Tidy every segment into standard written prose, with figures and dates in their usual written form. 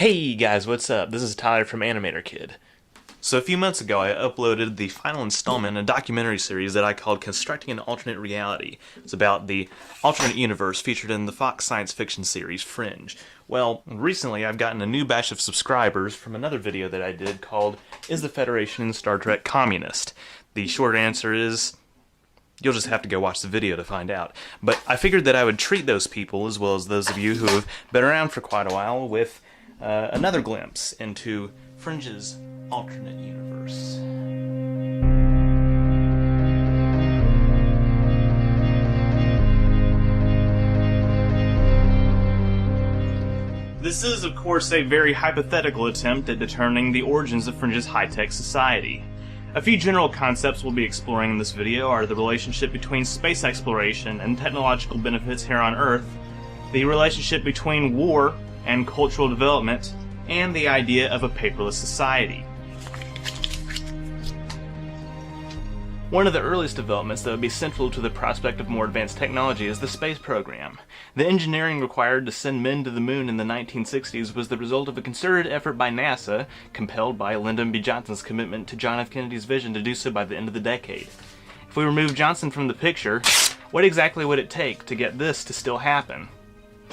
Hey guys, what's up? This is Tyler from Animator Kid. So a few months ago I uploaded the final installment in a documentary series that I called Constructing an Alternate Reality. It's about the alternate universe featured in the Fox science fiction series Fringe. Well, recently I've gotten a new batch of subscribers from another video that I did called Is the Federation in Star Trek Communist? The short answer is you'll just have to go watch the video to find out. But I figured that I would treat those people, as well as those of you who have been around for quite a while, with another glimpse into Fringe's alternate universe. This is, of course, a very hypothetical attempt at determining the origins of Fringe's high-tech society. A few general concepts we'll be exploring in this video are the relationship between space exploration and technological benefits here on Earth, the relationship between war and cultural development, and the idea of a paperless society. One of the earliest developments that would be central to the prospect of more advanced technology is the space program. The engineering required to send men to the moon in the 1960s was the result of a concerted effort by NASA, compelled by Lyndon B. Johnson's commitment to John F. Kennedy's vision to do so by the end of the decade. If we remove Johnson from the picture, what exactly would it take to get this to still happen?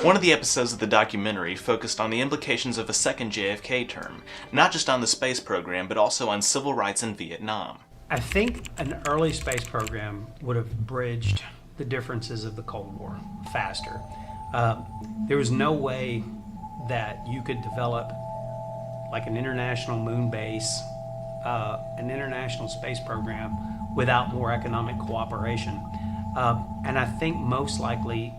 One of the episodes of the documentary focused on the implications of a second JFK term, not just on the space program, but also on civil rights in Vietnam. I think an early space program would have bridged the differences of the Cold War faster. There was no way that you could develop like an international moon base, an international space program without more economic cooperation. And I think most likely,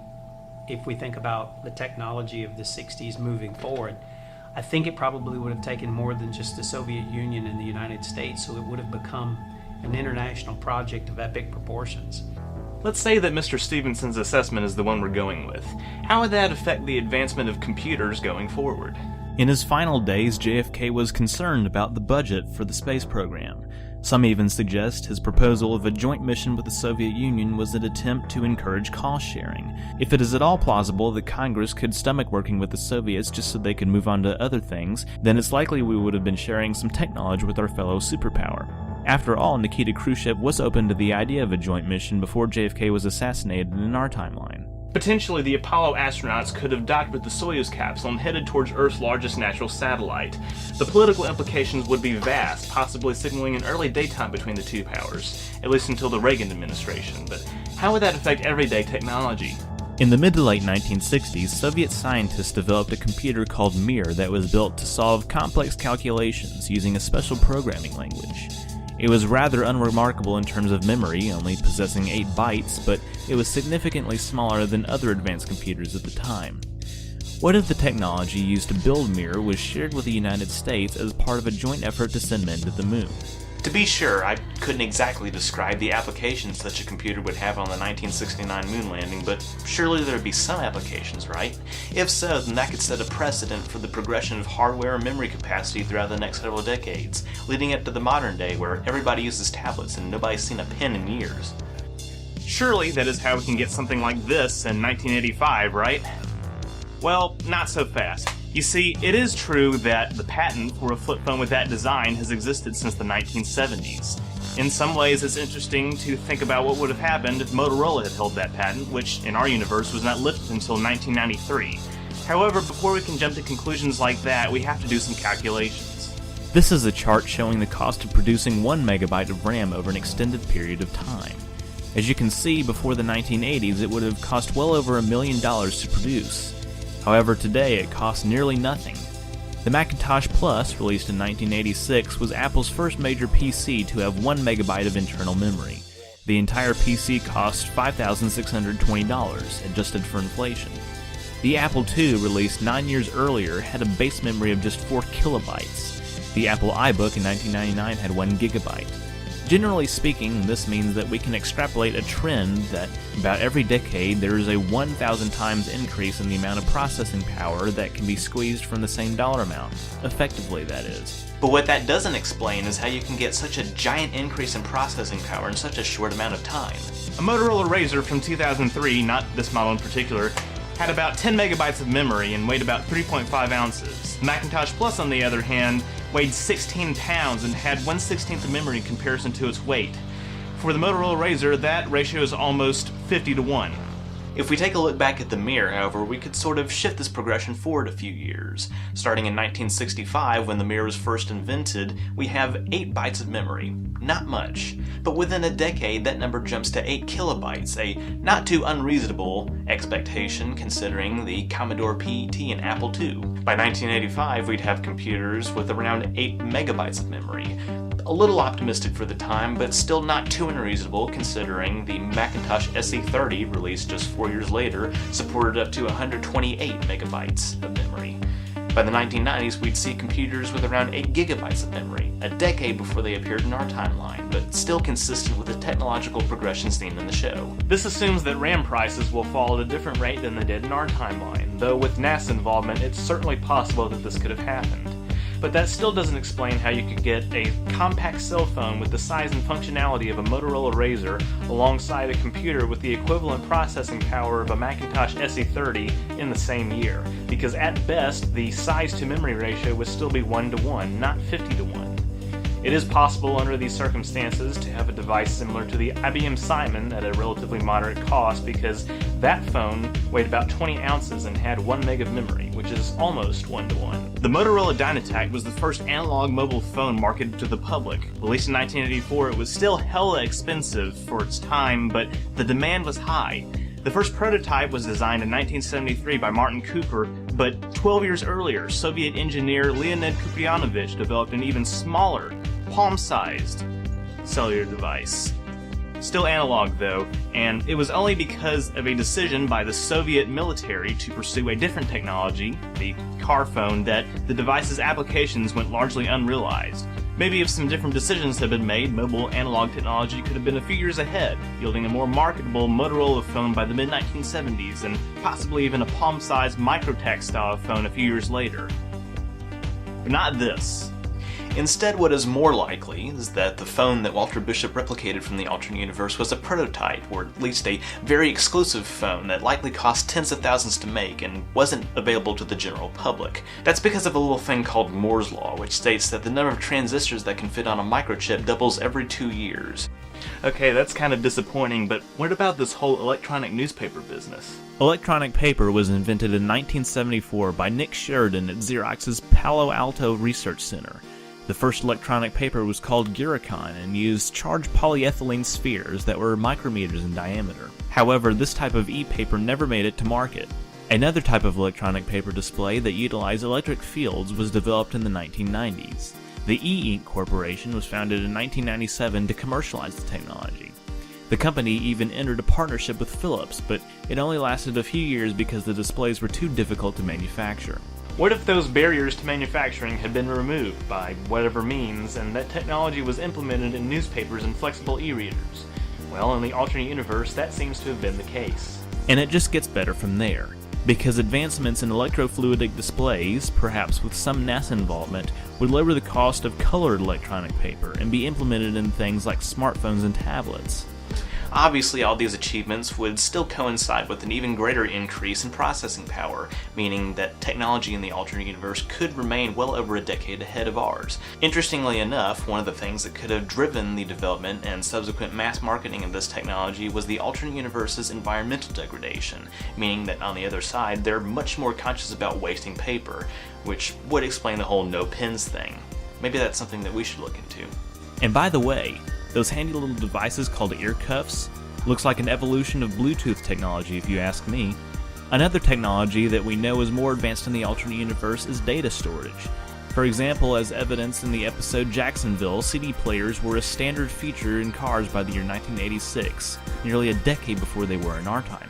if we think about the technology of the 60s moving forward, I think it probably would have taken more than just the Soviet Union and the United States, so it would have become an international project of epic proportions. Let's say that Mr. Stevenson's assessment is the one we're going with. How would that affect the advancement of computers going forward? In his final days, JFK was concerned about the budget for the space program. Some even suggest his proposal of a joint mission with the Soviet Union was an attempt to encourage cost-sharing. If it is at all plausible that Congress could stomach working with the Soviets just so they could move on to other things, then it's likely we would have been sharing some tech knowledge with our fellow superpower. After all, Nikita Khrushchev was open to the idea of a joint mission before JFK was assassinated in our timeline. Potentially, the Apollo astronauts could have docked with the Soyuz capsule and headed towards Earth's largest natural satellite. The political implications would be vast, possibly signaling an early detente between the two powers, at least until the Reagan administration. But how would that affect everyday technology? In the mid to late 1960s, Soviet scientists developed a computer called Mir that was built to solve complex calculations using a special programming language. It was rather unremarkable in terms of memory, only possessing 8 bytes, but it was significantly smaller than other advanced computers at the time. What if the technology used to build Mir was shared with the United States as part of a joint effort to send men to the moon? To be sure, I couldn't exactly describe the applications such a computer would have on the 1969 moon landing, but surely there would be some applications, right? If so, then that could set a precedent for the progression of hardware and memory capacity throughout the next several decades, leading up to the modern day where everybody uses tablets and nobody's seen a pen in years. Surely that is how we can get something like this in 1985, right? Well, not so fast. You see, it is true that the patent for a flip phone with that design has existed since the 1970s. In some ways, it's interesting to think about what would have happened if Motorola had held that patent, which in our universe was not lifted until 1993. However, before we can jump to conclusions like that, we have to do some calculations. This is a chart showing the cost of producing 1 megabyte of RAM over an extended period of time. As you can see, before the 1980s, it would have cost well over $1 million to produce. However, today it costs nearly nothing. The Macintosh Plus, released in 1986, was Apple's first major PC to have 1 megabyte of internal memory. The entire PC cost $5,620, adjusted for inflation. The Apple II, released 9 years earlier, had a base memory of just 4 kilobytes. The Apple iBook in 1999 had 1 gigabyte. Generally speaking, this means that we can extrapolate a trend that about every decade there is a 1,000 times increase in the amount of processing power that can be squeezed from the same dollar amount. Effectively, that is. But what that doesn't explain is how you can get such a giant increase in processing power in such a short amount of time. A Motorola Razr from 2003, not this model in particular, had about 10 megabytes of memory and weighed about 3.5 ounces. The Macintosh Plus, on the other hand, weighed 16 pounds and had 1/16 of memory in comparison to its weight. For the Motorola Razr, that ratio is almost 50 to 1. If we take a look back at the mirror, however, we could sort of shift this progression forward a few years. Starting in 1965, when the mirror was first invented, we have 8 bytes of memory. Not much. But within a decade, that number jumps to 8 kilobytes, a not too unreasonable expectation considering the Commodore PET and Apple II. By 1985, we'd have computers with around 8 megabytes of memory. A little optimistic for the time, but still not too unreasonable considering the Macintosh SE30, released just 4 years later, supported up to 128 megabytes of memory. By the 1990s, we'd see computers with around 8 gigabytes of memory, a decade before they appeared in our timeline, but still consistent with the technological progression seen in the show. This assumes that RAM prices will fall at a different rate than they did in our timeline, though with NASA involvement, it's certainly possible that this could have happened. But that still doesn't explain how you could get a compact cell phone with the size and functionality of a Motorola Razr alongside a computer with the equivalent processing power of a Macintosh SE30 in the same year, because at best the size to memory ratio would still be 1 to 1, not 50 to 1. It is possible under these circumstances to have a device similar to the IBM Simon at a relatively moderate cost, because that phone weighed about 20 ounces and had 1 meg of memory, which is almost 1 to 1. The Motorola Dynatac was the first analog mobile phone marketed to the public. Released in 1984, it was still hella expensive for its time, but the demand was high. The first prototype was designed in 1973 by Martin Cooper, but 12 years earlier, Soviet engineer Leonid Kupriyanovich developed an even smaller, palm-sized cellular device. Still analog though, and it was only because of a decision by the Soviet military to pursue a different technology, the car phone, that the device's applications went largely unrealized. Maybe if some different decisions had been made, mobile analog technology could have been a few years ahead, yielding a more marketable Motorola phone by the mid-1970s, and possibly even a palm-sized Microtex style phone a few years later. But not this. Instead, what is more likely is that the phone that Walter Bishop replicated from the alternate universe was a prototype, or at least a very exclusive phone that likely cost tens of thousands to make and wasn't available to the general public. That's because of a little thing called Moore's Law, which states that the number of transistors that can fit on a microchip doubles every 2 years. Okay, that's kind of disappointing, but what about this whole electronic newspaper business? Electronic paper was invented in 1974 by Nick Sheridan at Xerox's Palo Alto Research Center. The first electronic paper was called Gyricon and used charged polyethylene spheres that were micrometers in diameter. However, this type of e-paper never made it to market. Another type of electronic paper display that utilized electric fields was developed in the 1990s. The E-Ink Corporation was founded in 1997 to commercialize the technology. The company even entered a partnership with Philips, but it only lasted a few years because the displays were too difficult to manufacture. What if those barriers to manufacturing had been removed by whatever means, and that technology was implemented in newspapers and flexible e-readers? Well, in the alternate universe, that seems to have been the case. And it just gets better from there, because advancements in electrofluidic displays, perhaps with some NASA involvement, would lower the cost of colored electronic paper and be implemented in things like smartphones and tablets. Obviously, all these achievements would still coincide with an even greater increase in processing power, meaning that technology in the alternate universe could remain well over a decade ahead of ours. Interestingly enough, one of the things that could have driven the development and subsequent mass marketing of this technology was the alternate universe's environmental degradation, meaning that on the other side, they're much more conscious about wasting paper, which would explain the whole no pens thing. Maybe that's something that we should look into. And by the way, those handy little devices called ear cuffs looks like an evolution of Bluetooth technology if you ask me. Another technology that we know is more advanced in the alternate universe is data storage. For example, as evidenced in the episode Jacksonville, CD players were a standard feature in cars by the year 1986, nearly a decade before they were in our timeline.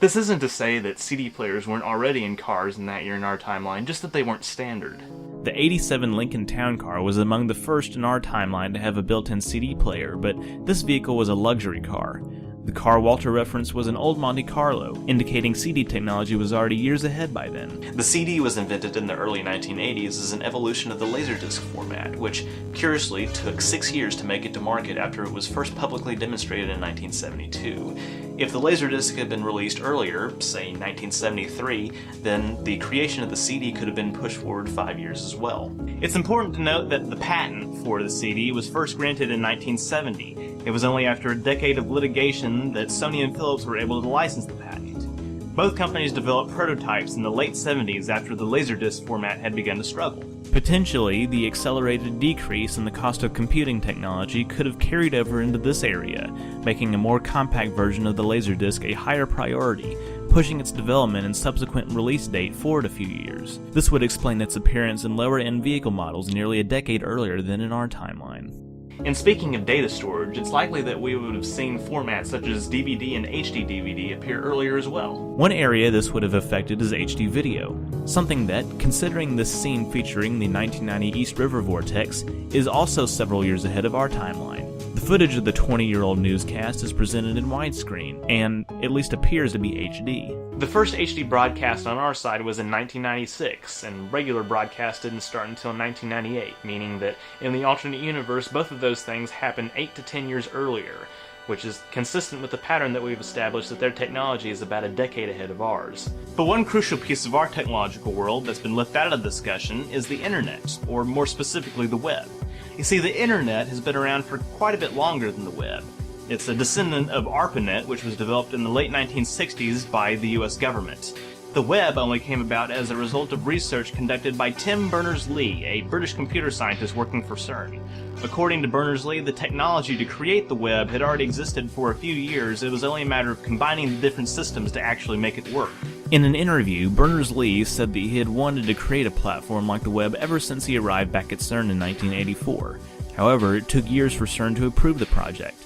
This isn't to say that CD players weren't already in cars in that year in our timeline, just that they weren't standard. The 87 Lincoln Town Car was among the first in our timeline to have a built-in CD player, but this vehicle was a luxury car. The car Walter referenced was an old Monte Carlo, indicating CD technology was already years ahead by then. The CD was invented in the early 1980s as an evolution of the Laserdisc format, which curiously took 6 years to make it to market after it was first publicly demonstrated in 1972. If the Laserdisc had been released earlier, say 1973, then the creation of the CD could have been pushed forward 5 years as well. It's important to note that the patent for the CD was first granted in 1970. It was only after a decade of litigation that Sony and Philips were able to license the patent. Both companies developed prototypes in the late 70s after the Laserdisc format had begun to struggle. Potentially, the accelerated decrease in the cost of computing technology could have carried over into this area, making a more compact version of the Laserdisc a higher priority, pushing its development and subsequent release date forward a few years. This would explain its appearance in lower-end vehicle models nearly a decade earlier than in our timeline. And speaking of data storage, it's likely that we would have seen formats such as DVD and HD DVD appear earlier as well. One area this would have affected is HD video, something that, considering this scene featuring the 1990 East River vortex, is also several years ahead of our timeline. The footage of the 20-year-old newscast is presented in widescreen, and at least appears to be HD. The first HD broadcast on our side was in 1996, and regular broadcast didn't start until 1998, meaning that in the alternate universe, both of those things happened 8 to 10 years earlier, which is consistent with the pattern that we've established that their technology is about a decade ahead of ours. But one crucial piece of our technological world that's been left out of the discussion is the internet, or more specifically the web. You see, the internet has been around for quite a bit longer than the web. It's a descendant of ARPANET, which was developed in the late 1960s by the US government. The web only came about as a result of research conducted by Tim Berners-Lee, a British computer scientist working for CERN. According to Berners-Lee, the technology to create the web had already existed for a few years. It was only a matter of combining the different systems to actually make it work. In an interview, Berners-Lee said that he had wanted to create a platform like the web ever since he arrived back at CERN in 1984. However, it took years for CERN to approve the project.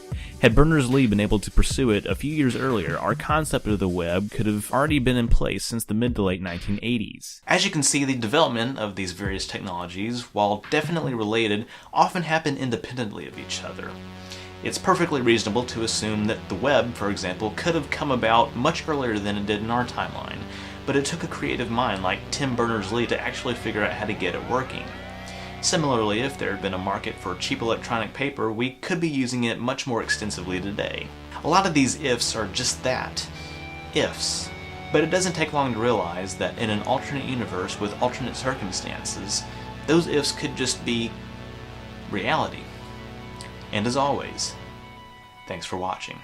Had Berners-Lee been able to pursue it a few years earlier, our concept of the web could have already been in place since the mid to late 1980s. As you can see, the development of these various technologies, while definitely related, often happen independently of each other. It's perfectly reasonable to assume that the web, for example, could have come about much earlier than it did in our timeline, but it took a creative mind like Tim Berners-Lee to actually figure out how to get it working. Similarly, if there had been a market for cheap electronic paper, we could be using it much more extensively today. A lot of these ifs are just that, ifs. But it doesn't take long to realize that in an alternate universe with alternate circumstances, those ifs could just be reality. And as always, thanks for watching.